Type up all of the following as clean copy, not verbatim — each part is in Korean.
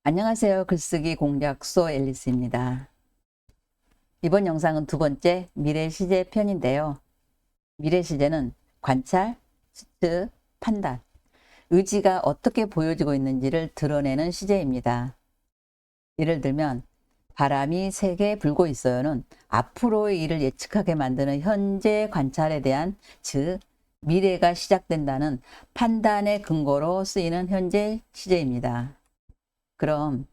안녕하세요. 글쓰기 공략소 앨리스입니다. 이번 영상은 두 번째 미래 시제 편인데요. 미래 시제는 관찰, 추측, 판단, 의지가 어떻게 보여지고 있는지를 드러내는 시제입니다. 예를 들면 바람이 세게 불고 있어요는 앞으로의 일을 예측하게 만드는 현재 관찰에 대한, 즉 미래가 시작된다는 판단의 근거로 쓰이는 현재 시제입니다. 그럼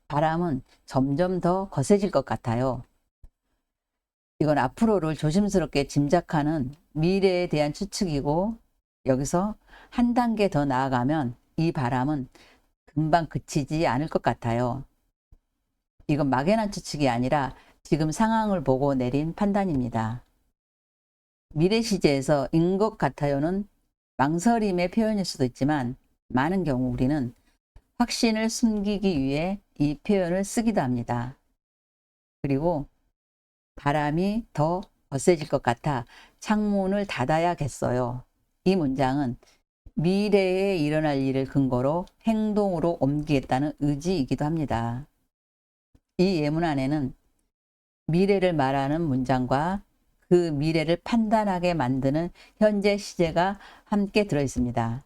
바람은 점점 더 거세질 것 같아요. 이건 앞으로를 조심스럽게 짐작하는 미래에 대한 추측이고, 여기서 한 단계 더 나아가면 이 바람은 금방 그치지 않을 것 같아요. 이건 막연한 추측이 아니라 지금 상황을 보고 내린 판단입니다. 미래 시제에서 인 것 같아요는 망설임의 표현일 수도 있지만, 많은 경우 우리는 확신을 숨기기 위해 이 표현을 쓰기도 합니다. 그리고 바람이 더 거세질 것 같아 창문을 닫아야겠어요. 이 문장은 미래에 일어날 일을 근거로 행동으로 옮기겠다는 의지이기도 합니다. 이 예문 안에는 미래를 말하는 문장과 그 미래를 판단하게 만드는 현재 시제가 함께 들어 있습니다.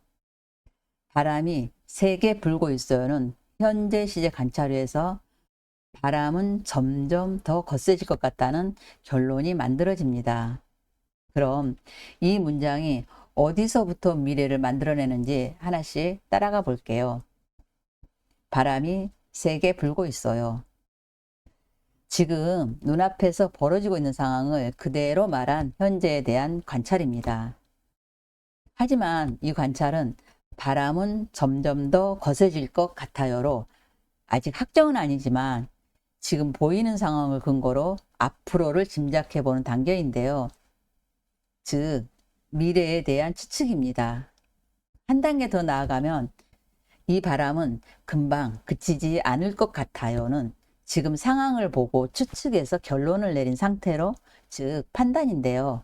바람이 세게 불고 있어요는 현재 시제 관찰에서 바람은 점점 더 거세질 것 같다는 결론이 만들어집니다. 그럼 이 문장이 어디서부터 미래를 만들어내는지 하나씩 따라가 볼게요. 바람이 세게 불고 있어요. 지금 눈앞에서 벌어지고 있는 상황을 그대로 말한 현재에 대한 관찰입니다. 하지만 이 관찰은 바람은 점점 더 거세질 것 같아요로 아직 확정은 아니지만 지금 보이는 상황을 근거로 앞으로를 짐작해 보는 단계인데요. 즉 미래에 대한 추측입니다. 한 단계 더 나아가면 이 바람은 금방 그치지 않을 것 같아요는 지금 상황을 보고 추측해서 결론을 내린 상태로, 즉 판단인데요.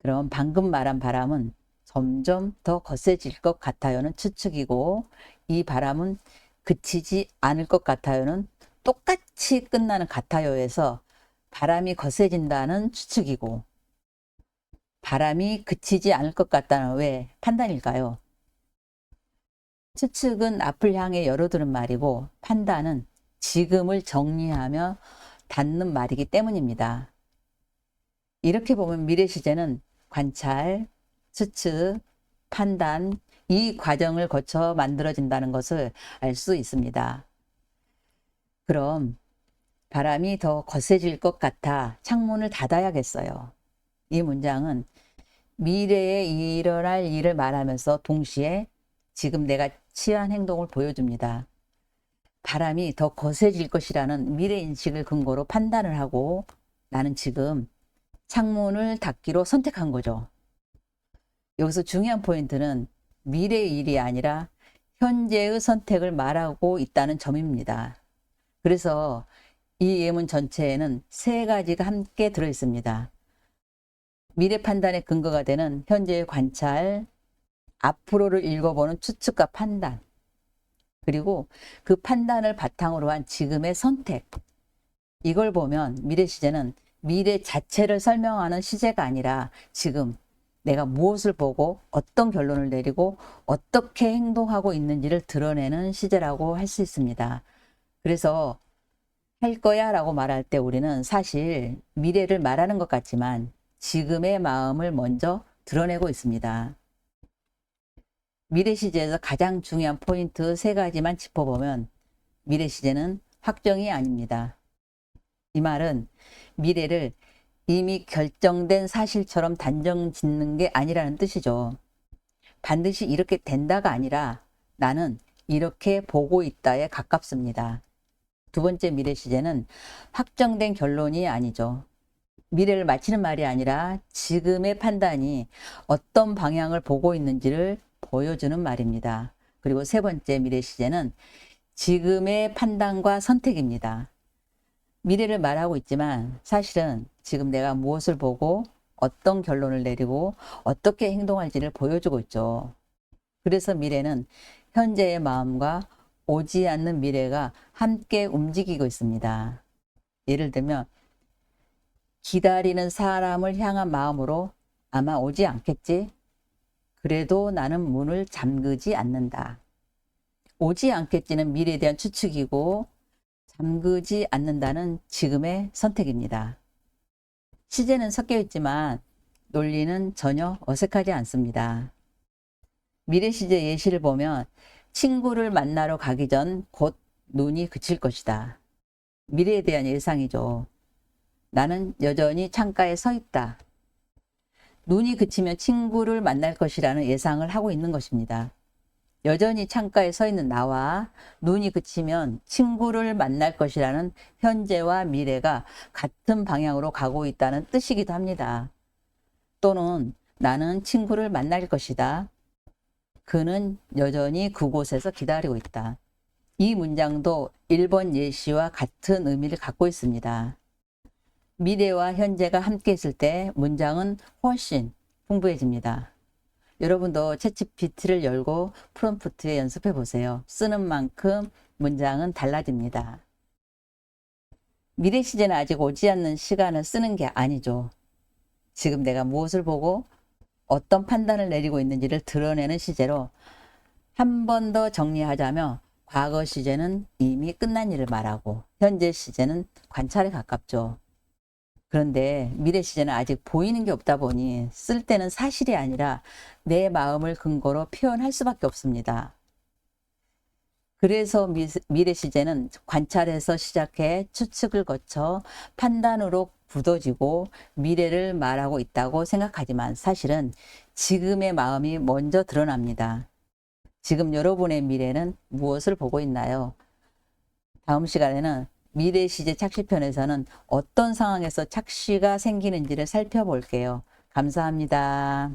그럼 방금 말한 바람은 점점 더 거세질 것 같아요는 추측이고, 이 바람은 그치지 않을 것 같아요는 똑같이 끝나는 같아요에서 바람이 거세진다는 추측이고, 바람이 그치지 않을 것 같다는 왜 판단일까요? 추측은 앞을 향해 열어두는 말이고, 판단은 지금을 정리하며 닫는 말이기 때문입니다. 이렇게 보면 미래 시제는 관찰, 추측, 판단, 이 과정을 거쳐 만들어진다는 것을 알 수 있습니다. 그럼 바람이 더 거세질 것 같아 창문을 닫아야겠어요. 이 문장은 미래에 일어날 일을 말하면서 동시에 지금 내가 취한 행동을 보여줍니다. 바람이 더 거세질 것이라는 미래인식을 근거로 판단을 하고 나는 지금 창문을 닫기로 선택한 거죠. 여기서 중요한 포인트는 미래의 일이 아니라 현재의 선택을 말하고 있다는 점입니다. 그래서 이 예문 전체에는 세 가지가 함께 들어 있습니다. 미래 판단의 근거가 되는 현재의 관찰, 앞으로를 읽어보는 추측과 판단, 그리고 그 판단을 바탕으로 한 지금의 선택. 이걸 보면 미래 시제는 미래 자체를 설명하는 시제가 아니라 지금 내가 무엇을 보고 어떤 결론을 내리고 어떻게 행동하고 있는지를 드러내는 시제라고 할 수 있습니다. 그래서 할 거야 라고 말할 때 우리는 사실 미래를 말하는 것 같지만 지금의 마음을 먼저 드러내고 있습니다. 미래 시제에서 가장 중요한 포인트 세 가지만 짚어보면 미래 시제는 확정이 아닙니다. 이 말은 미래를 이미 결정된 사실처럼 단정 짓는 게 아니라는 뜻이죠. 반드시 이렇게 된다가 아니라 나는 이렇게 보고 있다에 가깝습니다. 두 번째 미래 시제는 확정된 결론이 아니죠. 미래를 맞히는 말이 아니라 지금의 판단이 어떤 방향을 보고 있는지를 보여주는 말입니다. 그리고 세 번째 미래 시제는 지금의 판단과 선택입니다. 미래를 말하고 있지만 사실은 지금 내가 무엇을 보고 어떤 결론을 내리고 어떻게 행동할지를 보여주고 있죠. 그래서 미래는 현재의 마음과 오지 않는 미래가 함께 움직이고 있습니다. 예를 들면 기다리는 사람을 향한 마음으로 아마 오지 않겠지? 그래도 나는 문을 잠그지 않는다. 오지 않겠지는 미래에 대한 추측이고 잠그지 않는다는 지금의 선택입니다. 시제는 섞여 있지만 논리는 전혀 어색하지 않습니다. 미래 시제 예시를 보면 친구를 만나러 가기 전 곧 눈이 그칠 것이다. 미래에 대한 예상이죠. 나는 여전히 창가에 서 있다. 눈이 그치면 친구를 만날 것이라는 예상을 하고 있는 것입니다. 여전히 창가에 서 있는 나와 눈이 그치면 친구를 만날 것이라는 현재와 미래가 같은 방향으로 가고 있다는 뜻이기도 합니다. 또는 나는 친구를 만날 것이다. 그는 여전히 그곳에서 기다리고 있다. 이 문장도 1번 예시와 같은 의미를 갖고 있습니다. 미래와 현재가 함께 있을 때 문장은 훨씬 풍부해집니다. 여러분도 챗GPT를 열고 프롬프트에 연습해 보세요. 쓰는 만큼 문장은 달라집니다. 미래 시제는 아직 오지 않는 시간을 쓰는 게 아니죠. 지금 내가 무엇을 보고 어떤 판단을 내리고 있는지를 드러내는 시제로 한 번 더 정리하자면 과거 시제는 이미 끝난 일을 말하고 현재 시제는 관찰에 가깝죠. 그런데 미래 시제는 아직 보이는 게 없다 보니 쓸 때는 사실이 아니라 내 마음을 근거로 표현할 수밖에 없습니다. 그래서 미래 시제는 관찰에서 시작해 추측을 거쳐 판단으로 굳어지고 미래를 말하고 있다고 생각하지만 사실은 지금의 마음이 먼저 드러납니다. 지금 여러분의 미래는 무엇을 보고 있나요? 다음 시간에는 미래 시제 착시편에서는 어떤 상황에서 착시가 생기는지를 살펴볼게요. 감사합니다.